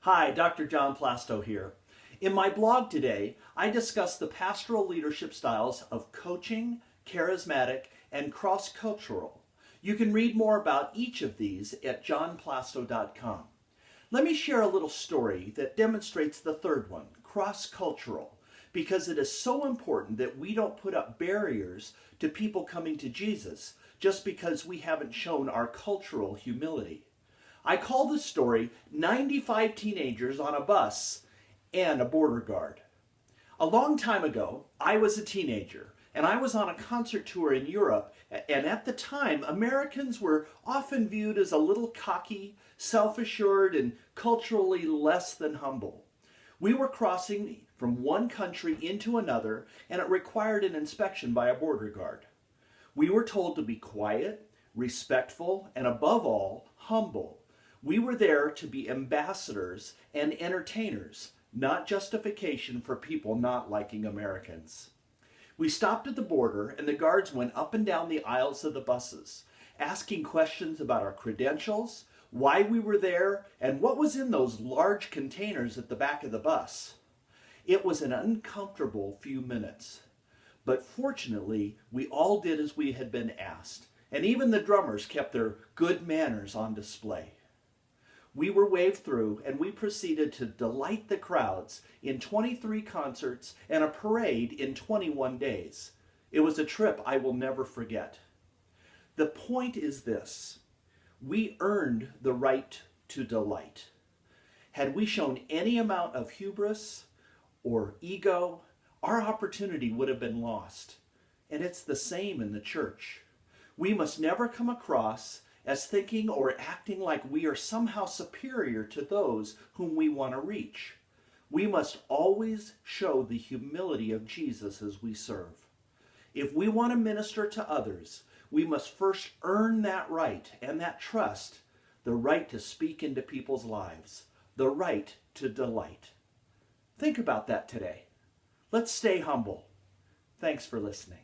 Hi, Dr. John Plastow here. In my blog today, I discuss the pastoral leadership styles of coaching, charismatic, and cross-cultural. You can read more about each of these at johnplastow.com. Let me share a little story that demonstrates the third one, cross-cultural, because it is so important that we don't put up barriers to people coming to Jesus just because we haven't shown our cultural humility. I call the story 95 Teenagers on a Bus and a Border Guard. A long time ago, I was a teenager, and I was on a concert tour in Europe, and at the time, Americans were often viewed as a little cocky, self-assured, and culturally less than humble. We were crossing from one country into another, and it required an inspection by a border guard. We were told to be quiet, respectful, and above all, humble. We were there to be ambassadors and entertainers, not justification for people not liking Americans. We stopped at the border and the guards went up and down the aisles of the buses, asking questions about our credentials, why we were there, and what was in those large containers at the back of the bus. It was an uncomfortable few minutes, but fortunately we all did as we had been asked, and even the drummers kept their good manners on display. We were waved through and we proceeded to delight the crowds in 23 concerts and a parade in 21 days. It was a trip I will never forget. The point is this: we earned the right to delight. Had we shown any amount of hubris or ego, our opportunity would have been lost. And it's the same in the church. We must never come across as thinking or acting like we are somehow superior to those whom we want to reach. We must always show the humility of Jesus as we serve. If we want to minister to others, we must first earn that right and that trust, the right to speak into people's lives, the right to delight. Think about that today. Let's stay humble. Thanks for listening.